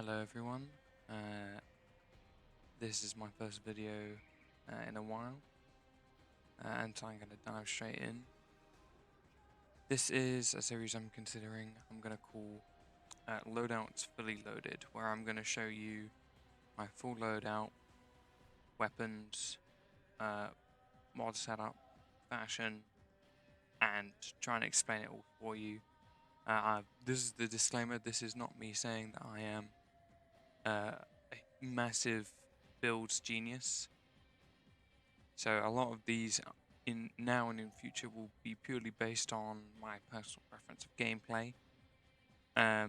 Hello everyone, this is my first video in a while, and so I'm going to dive straight in. This is a series I'm considering I'm going to call Loadouts Fully Loaded, where I'm going to show you my full loadout, weapons, mod setup, fashion, and try and explain it all for you. This is the disclaimer, this is not me saying that I am a massive builds genius. So a lot of these in now and in future will be purely based on my personal preference of gameplay. But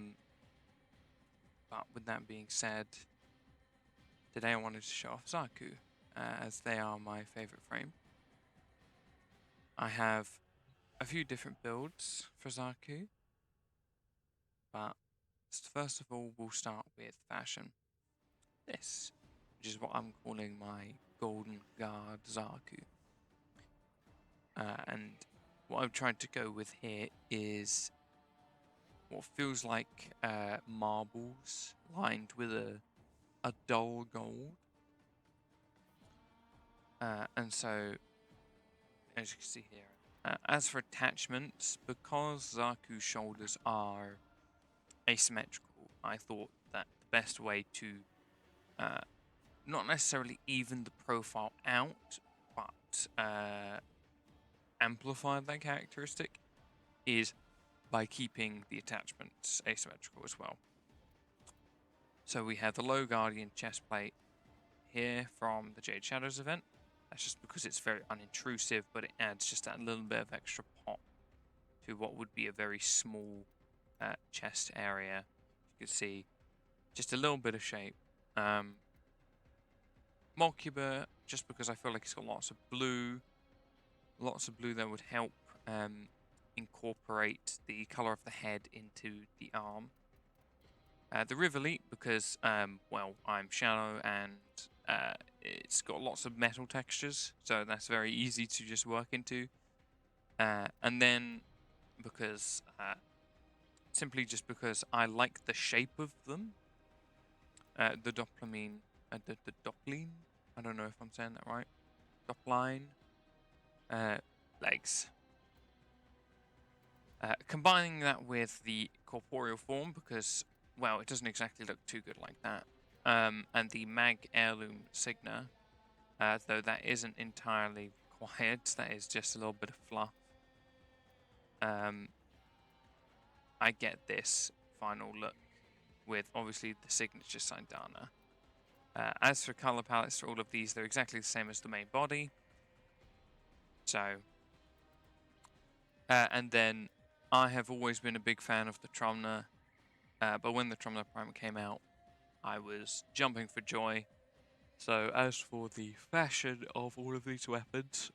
with that being said, today I wanted to show off Xaku, as they are my favorite frame. I have a few different builds for Xaku, but first of all we'll start with fashion. This, which is what I'm calling my Golden Guard Xaku. And what I've tried to go with here is what feels like marbles lined with a dull gold. And so, as you can see here, as for attachments, because Xaku's shoulders are asymmetrical, I thought that the best way to not necessarily even the profile out, but amplify that characteristic is by keeping the attachments asymmetrical as well. So we have the low Guardian chest plate here from the Jade Shadows event. That's just because it's very unintrusive, but it adds just that little bit of extra pop to what would be a very small chest area. You can see just a little bit of shape. Mulcuba, just because I feel like it's got lots of blue that would help incorporate the color of the head into the arm. The Rivoli, because, well, I'm shallow and it's got lots of metal textures, so that's very easy to just work into. And then, because, simply just because I like the shape of them, the Dopplermine, the Doppline, I don't know if I'm saying that right, Doppline, legs. Combining that with the corporeal form, because, well, it doesn't exactly look too good like that. And the Mag Heirloom Signa, though that isn't entirely required, that is just a little bit of fluff. I get this final look with, obviously, the signature Sindana. As for color palettes for all of these, they're exactly the same as the main body. So, and then I have always been a big fan of the Trumna, but when the Trumna Primer came out, I was jumping for joy. So as for the fashion of all of these weapons,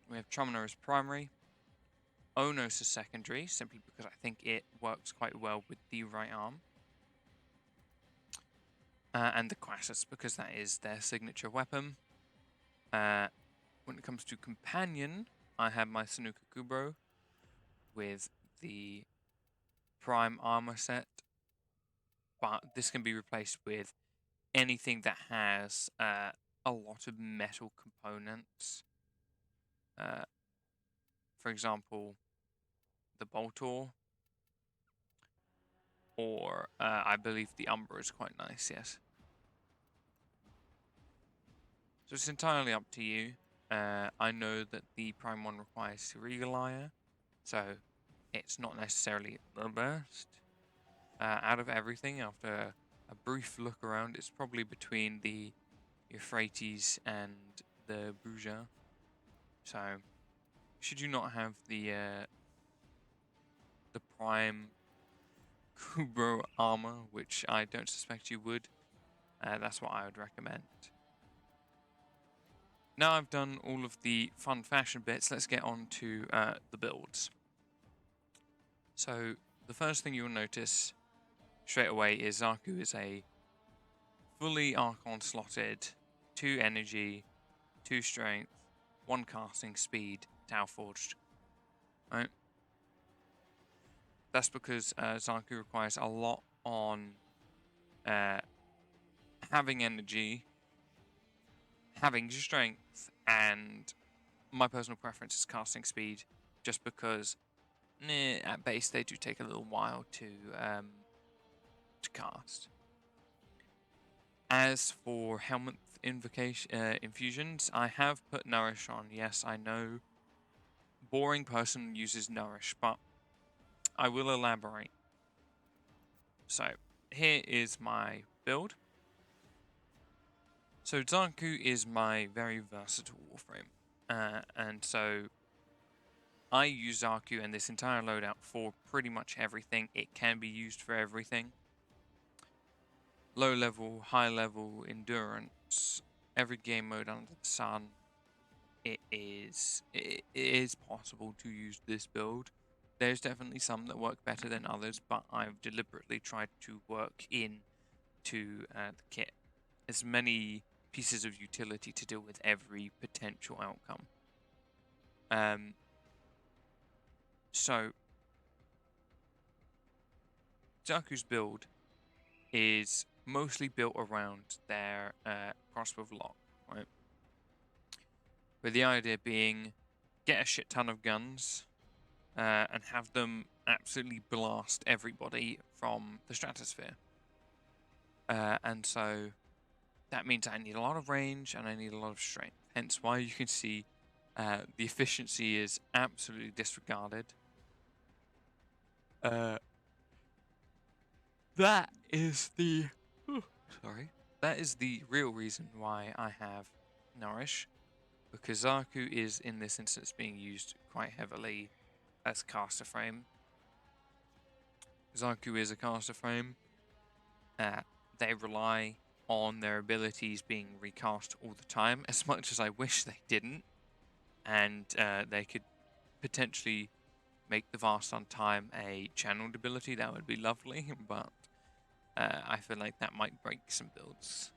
we have Trumna as primary, Onos as secondary, simply because I think it works quite well with the right arm, and the Quassus, because that is their signature weapon. When it comes to companion, I have my Sunika Kubrow with the prime armor set, but this can be replaced with anything that has a lot of metal components. For example, the Boltor, or I believe the Umbra is quite nice, yes. So it's entirely up to you. I know that the Prime 1 requires Regalia, so it's not necessarily the best. Out of everything, after a brief look around, it's probably between the Euphrates and the Bruja. So, should you not have the Prime Kubrow armor, which I don't suspect you would, that's what I would recommend. Now I've done all of the fun fashion bits, let's get on to the builds. So, the first thing you'll notice straight away is Xaku is a fully Archon slotted, 2 energy, 2 strength, 1 casting speed, Tau Forged. Right? That's because Xaku requires a lot on having energy, having strength, and my personal preference is casting speed, just because at base they do take a little while to cast. As for helmet infusions, I have put Nourish on. Yes, I know, boring person uses Nourish, but I will elaborate. So here is my build. So Xaku is my very versatile warframe, and so I use Xaku and this entire loadout for pretty much everything. It can be used for everything. Low level, high level, endurance, every game mode under the sun. It is possible to use this build. There's definitely some that work better than others, but I've deliberately tried to work in to the kit as many pieces of utility to deal with every potential outcome. So Xaku's build is mostly built around their crossbow lock, right? With the idea being, get a shit ton of guns and have them absolutely blast everybody from the stratosphere. And so that means I need a lot of range and I need a lot of strength. Hence why you can see the efficiency is absolutely disregarded. That is the that is the real reason why I have Nourish, because Xaku is in this instance being used quite heavily as caster frame. Xaku is a caster frame. They rely on their abilities being recast all the time, as much as I wish they didn't, and they could potentially make the Vast on Time a channeled ability. That would be lovely, but I feel like that might break some builds.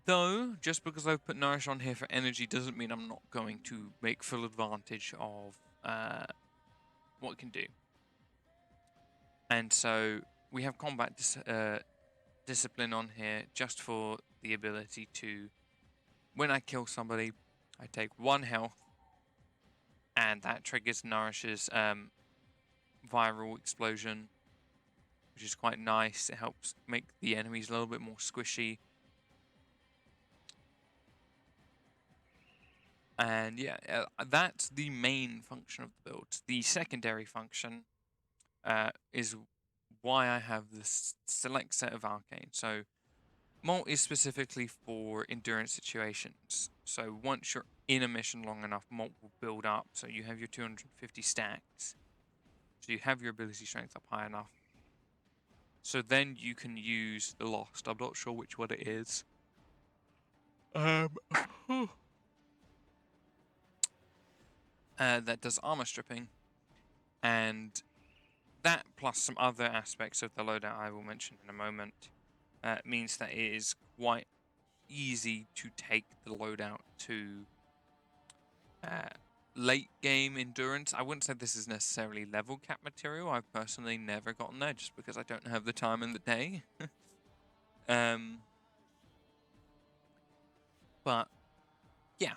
Though, just because I've put Nourish on here for energy doesn't mean I'm not going to make full advantage of what it can do. And so we have combat discipline on here just for the ability to, when I kill somebody, I take 1 health, and that triggers Nourish's viral explosion, which is quite nice. It helps make the enemies a little bit more squishy. And yeah, that's the main function of the build. The secondary function is why I have this select set of arcane. So Molt is specifically for endurance situations. So once you're in a mission long enough, Molt will build up. So you have your 250 stacks. So you have your ability strength up high enough. So then you can use the Lost. I'm not sure which one it is. That does armor stripping. And that, plus some other aspects of the loadout I will mention in a moment, means that it is quite easy to take the loadout to late game endurance. I wouldn't say this is necessarily level cap material. I've personally never gotten there just because I don't have the time in the day. But yeah,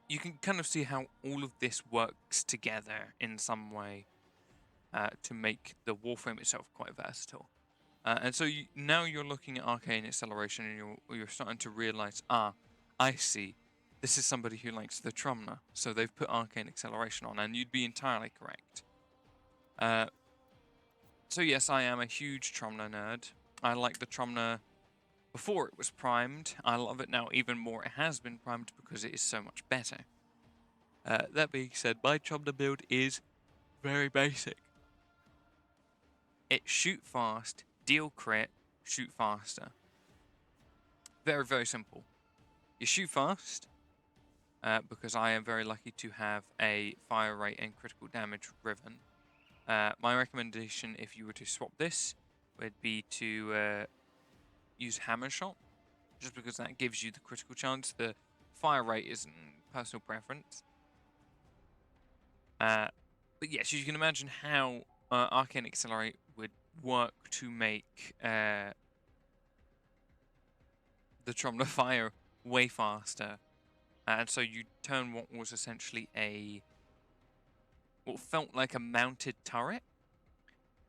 you can kind of see how all of this works together in some way to make the Warframe itself quite versatile. And so now you're looking at Arcane Acceleration and you're starting to realize, I see. This is somebody who likes the Trumna, so they've put Arcane Acceleration on, and you'd be entirely correct. So yes, I am a huge Trumna nerd. I like the Trumna before it was primed. I love it now even more. It has been primed because it is so much better. That being said, my Trumna build is very basic. It shoot fast, deal crit, shoot faster. Very, very simple. You shoot fast, because I am very lucky to have a fire rate and critical damage ribbon. My recommendation, if you were to swap this, would be to use Hammer Shot, just because that gives you the critical chance. The fire rate is personal preference. But yes, you can imagine how Arcane Accelerate would work to make the Trumna fire way faster. And so you turn what was essentially what felt like a mounted turret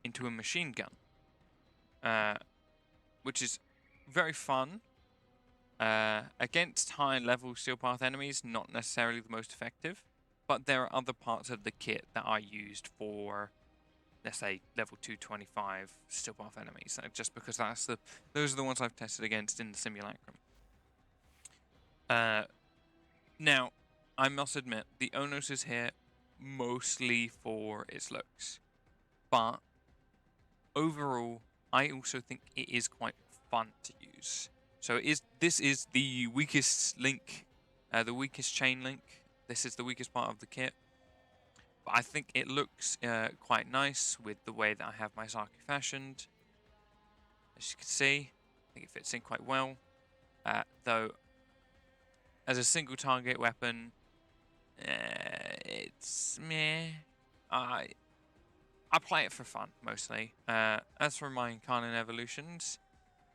into a machine gun, which is very fun. Against high-level Steel Path enemies, not necessarily the most effective, but there are other parts of the kit that are used for, let's say, level 225 Steel Path enemies, just because those are the ones I've tested against in the Simulacrum. Now, I must admit, the Onos is here mostly for its looks, but overall, I also think it is quite fun to use. So this is the weakest link, the weakest chain link. This is the weakest part of the kit. But I think it looks quite nice with the way that I have my Xaku fashioned. As you can see, I think it fits in quite well. Though, as a single target weapon, it's meh. I play it for fun, mostly. As for my Incarnate evolutions,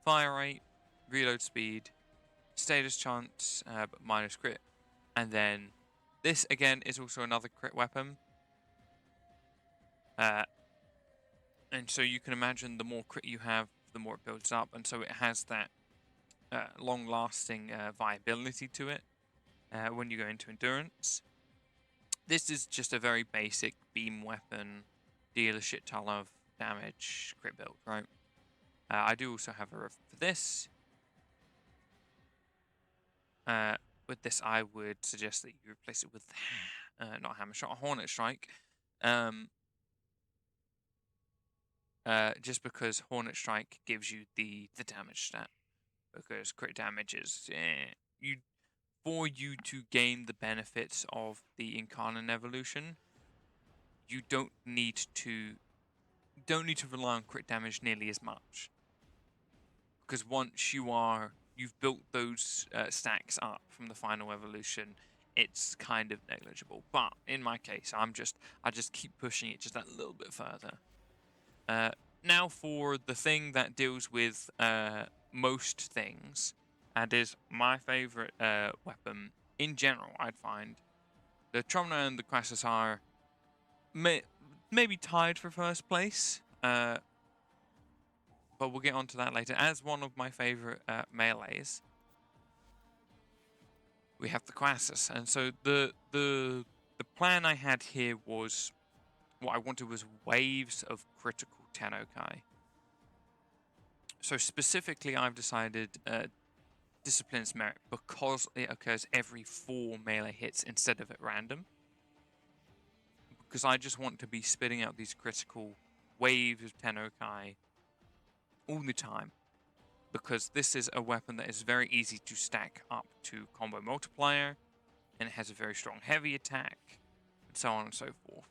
fire rate, reload speed, status chance, but minus crit. And then this, again, is also another crit weapon. And so you can imagine the more crit you have, the more it builds up. And so it has that long-lasting viability to it when you go into endurance. This is just a very basic beam weapon, deal a shit ton of damage crit build, right? I do also have a riff for this. With this, I would suggest that you replace it with not Hammer Shot, Hornet Strike. Just because Hornet Strike gives you the damage stat, because crit damage is for you to gain the benefits of the Incarnate evolution. You don't need to rely on crit damage nearly as much, because once you've built those stacks up from the final evolution, it's kind of negligible. But in my case, I just keep pushing it just that little bit further. Now for the thing that deals with most things, and is my favorite weapon in general, I'd find. The Trumna and the Quassus are maybe tied for first place, but we'll get onto that later. As one of my favorite melees, we have the Quassus, and so the plan I had here was, what I wanted was waves of critical Tennokai. So specifically, I've decided Discipline's Merit because it occurs every 4 melee hits instead of at random. Because I just want to be spitting out these critical waves of Tennokai all the time. Because this is a weapon that is very easy to stack up to combo multiplier, and it has a very strong heavy attack, and so on and so forth.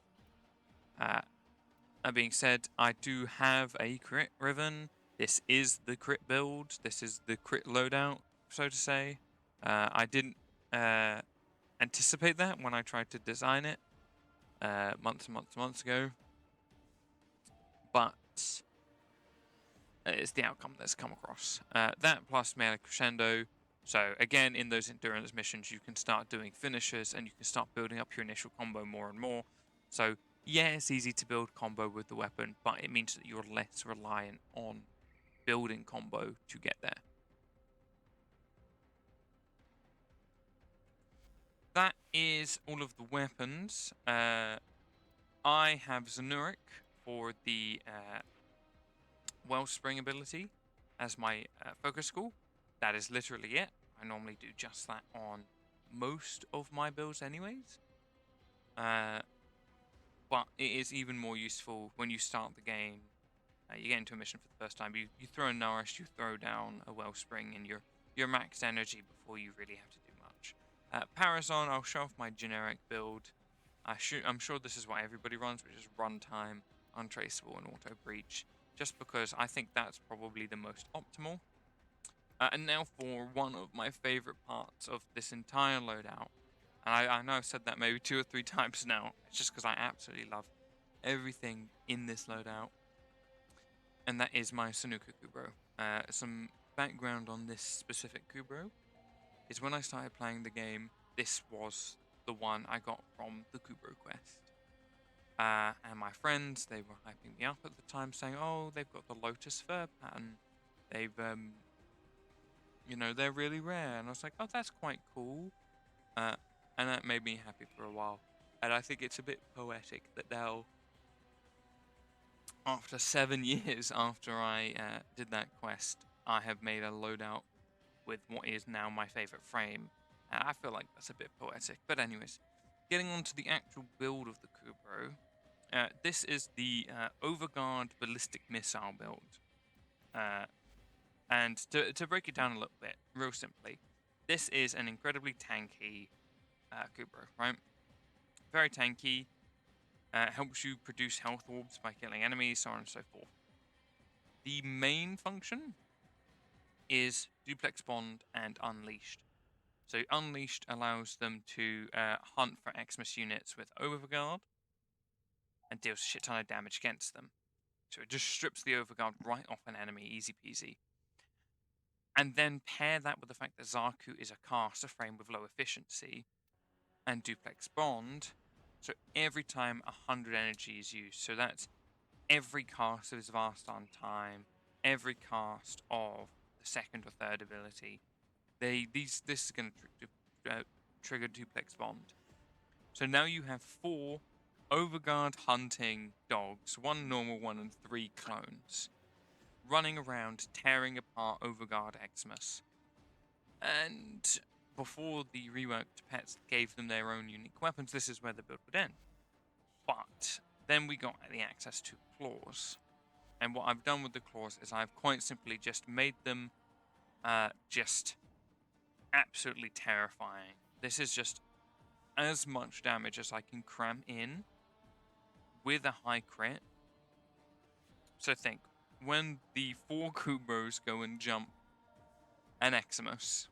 That being said, I do have a crit Riven. This is the crit build. This is the crit loadout, so to say. I didn't anticipate that when I tried to design it months ago. But it's the outcome that's come across. That plus melee crescendo. So again, in those endurance missions, you can start doing finishers and you can start building up your initial combo more and more. So yeah, it's easy to build combo with the weapon, but it means that you're less reliant on building combo to get there. That is all of the weapons. I have Zanurik for the Wellspring ability as my focus school. That is literally it. I normally do just that on most of my builds anyways. But it is even more useful when you start the game. You get into a mission for the first time. You throw a Nourish, you throw down a Wellspring, and you're maxed energy before you really have to do much. Parazon, I'll show off my generic build. I'm sure this is what everybody runs, which is runtime, untraceable, and auto breach. Just because I think that's probably the most optimal. And now for one of my favorite parts of this entire loadout. And I know I've said that maybe 2 or 3 times now. It's just because I absolutely love everything in this loadout, and that is my Sunika Kubrow. Some background on this specific Kubrow is when I started playing the game, this was the one I got from the Kubrow quest. And my friends, they were hyping me up at the time, saying, "Oh, they've got the Lotus Fur pattern. They've, they're really rare." And I was like, "Oh, that's quite cool." And that made me happy for a while. And I think it's a bit poetic that now, after 7 years after I did that quest, I have made a loadout with what is now my favorite frame. And I feel like that's a bit poetic. But anyways, getting on to the actual build of the Kubrow. This is the Overguard Ballistic Missile build. And to break it down a little bit, real simply, this is an incredibly tanky Kubrow, right? Very tanky. Helps you produce health orbs by killing enemies, so on and so forth. The main function is Duplex Bond and Unleashed. So Unleashed allows them to hunt for Xmas units with Overguard and deals a shit ton of damage against them. So it just strips the Overguard right off an enemy, easy peasy. And then pair that with the fact that Xaku is a caster frame with low efficiency and Duplex Bond. So every time 100 energy is used, so that's every cast of his Vast on time, every cast of the second or third ability, this is going to trigger Duplex Bond. So now you have 4 Overguard hunting dogs, 1 normal one and 3 clones, running around tearing apart Overguard Xmas. And before the reworked pets gave them their own unique weapons, this is where the build would end. But then we got the access to claws. And what I've done with the claws is I've quite simply just made them just absolutely terrifying. This is just as much damage as I can cram in with a high crit. So think, when the 4 Kubrows go and jump an Xmas,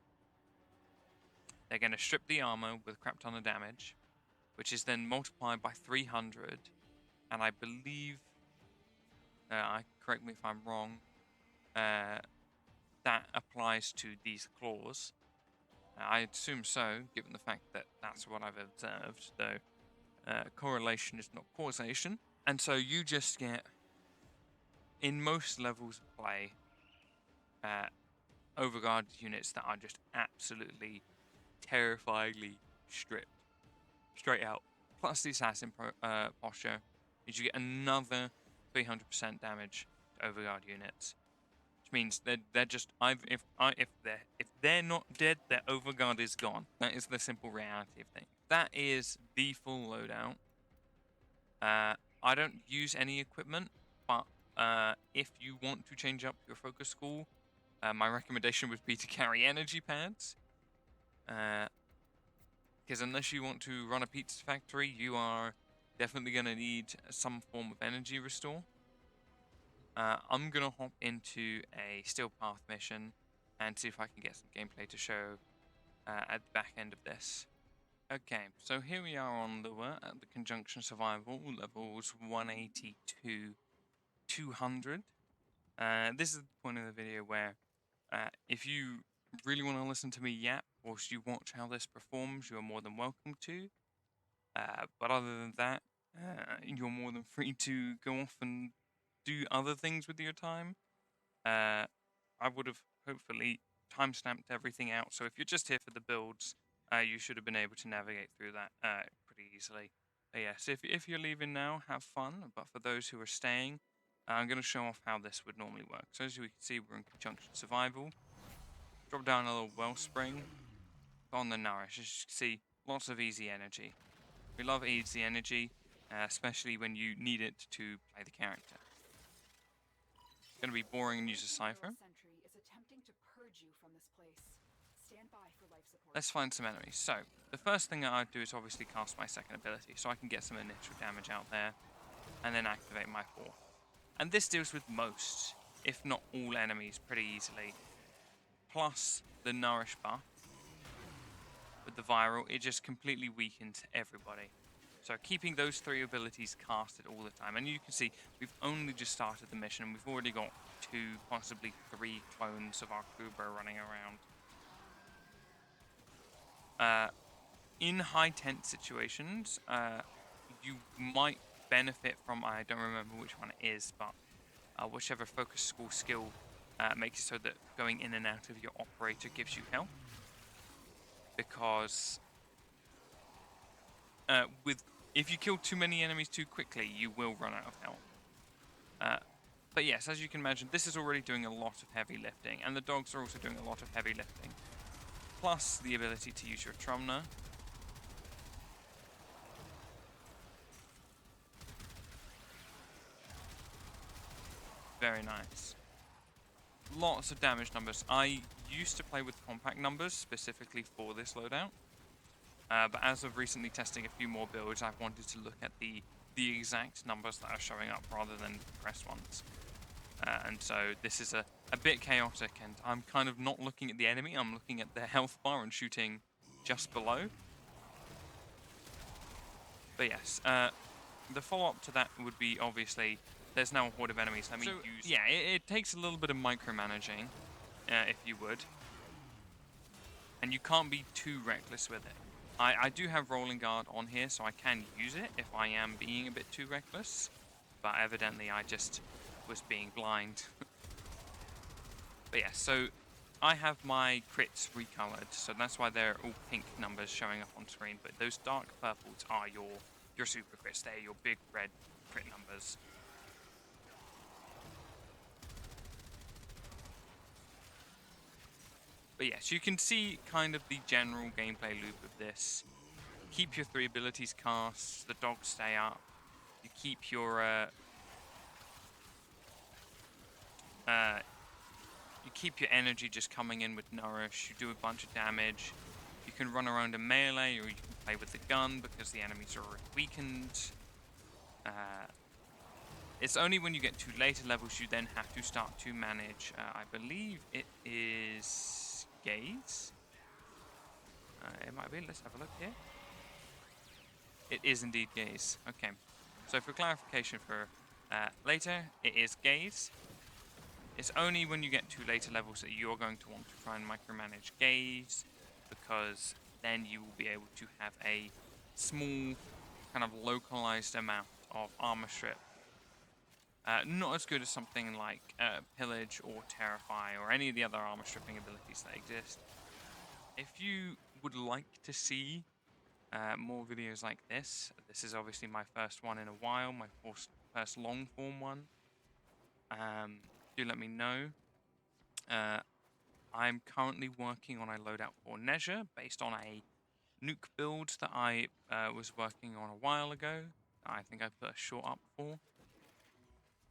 they're going to strip the armor with a crap ton of damage, which is then multiplied by 300. And I believe, correct me if I'm wrong, that applies to these claws. I assume so, given the fact that that's what I've observed, though correlation is not causation. And so you just get, in most levels of play, Overguard units that are just absolutely terrifyingly stripped. Straight out. Plus the assassin posture, is you get another 300% damage to Overguard units. Which means they're just if they're not dead, their Overguard is gone. That is the simple reality of things. That is the full loadout. I don't use any equipment, but if you want to change up your focus school, my recommendation would be to carry energy pads. Because unless you want to run a pizza factory, you are definitely going to need some form of energy restore. I'm going to hop into a Steel Path mission and see if I can get some gameplay to show at the back end of this. Okay, so here we are on Lure at the Conjunction Survival, levels 180 to 200. This is the point of the video where if you really want to listen to me yap, whilst you watch how this performs, you are more than welcome to. But other than that, you're more than free to go off and do other things with your time. I would have hopefully timestamped everything out, so if you're just here for the builds, you should have been able to navigate through that pretty easily. Yeah, so if you're leaving now, have fun, but for those who are staying, I'm going to show off how this would normally work. So as you can see, we're in Conjunction Survival. Drop down a little wellspring on the Nourish. As you can see, lots of easy energy. We love easy energy, especially when you need it to play the character. It's going to be boring and use a cipher. Let's find some enemies. So, the first thing that I'd do is obviously cast my second ability, so I can get some initial damage out there, and then activate my fourth. And this deals with most, if not all enemies, pretty easily. Plus the Nourish buff with the viral, it just completely weakens everybody. So keeping those 3 abilities casted all the time. And you can see we've only just started the mission. We've already got 2, possibly 3 clones of our Kubrow running around. In high tent situations, you might benefit from, I don't remember which one it is, but whichever focus school skill makes it so that going in and out of your operator gives you health. Because if you kill too many enemies too quickly, you will run out of health. But yes, as you can imagine, this is already doing a lot of heavy lifting, and the dogs are also doing a lot of heavy lifting. Plus the ability to use your Trumna. Very nice. Lots of damage numbers. I used to play with compact numbers specifically for this loadout. But as of recently testing a few more builds, I've wanted to look at the exact numbers that are showing up rather than pressed ones. And so this is a bit chaotic, and I'm kind of not looking at the enemy, I'm looking at their health bar and shooting just below. But yes, the follow-up to that would be, obviously, there's now a horde of enemies. Let me use... Yeah, it takes a little bit of micromanaging, if you would. And you can't be too reckless with it. I do have Rolling Guard on here, so I can use it if I am being a bit too reckless. But evidently I just was being blind. But yeah, so I have my crits recolored, so that's why they're all pink numbers showing up on screen. But those dark purples are your super crits. They're your big red crit numbers. But yes, you can see kind of the general gameplay loop of this. Keep your 3 abilities cast, the dogs stay up. You keep your energy just coming in with nourish. You do a bunch of damage. You can run around in melee, or you can play with the gun because the enemies are already weakened. It's only when you get to later levels you then have to start to manage. I believe it is gaze. It might be. Let's have a look here. It is indeed gaze. Okay. So for clarification for later, it is gaze. It's only when you get to later levels that you're going to want to try and micromanage gaze, because then you will be able to have a small, kind of localized amount of armor strip. Not as good as something like Pillage or Terrify or any of the other armor stripping abilities that exist. If you would like to see more videos like this is obviously my first one in a while, my first long form one. Do let me know. I'm currently working on a loadout for Nezha based on a nuke build that I was working on a while ago. I think I put a short up for.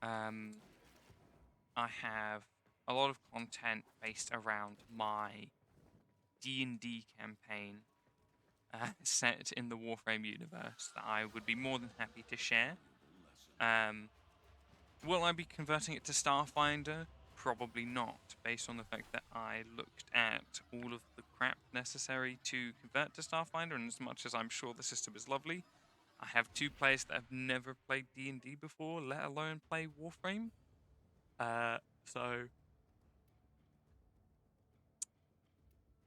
I have a lot of content based around my D&D campaign set in the Warframe universe that I would be more than happy to share. Will I be converting it to Starfinder? Probably not, based on the fact that I looked at all of the crap necessary to convert to Starfinder, and as much as I'm sure the system is lovely, I have 2 players that have never played D&D before, let alone play Warframe. So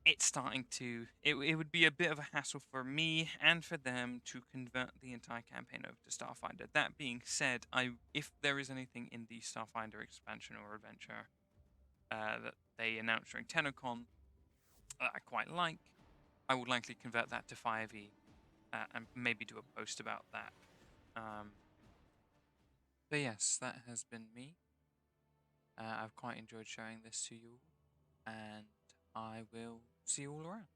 it's starting to... It would be a bit of a hassle for me and for them to convert the entire campaign over to Starfinder. That being said, if there is anything in the Starfinder expansion or adventure that they announced during TennoCon that I quite like, I would likely convert that to 5e and maybe do a post about that. But yes, that has been me. I've quite enjoyed showing this to you, and I will see you all around.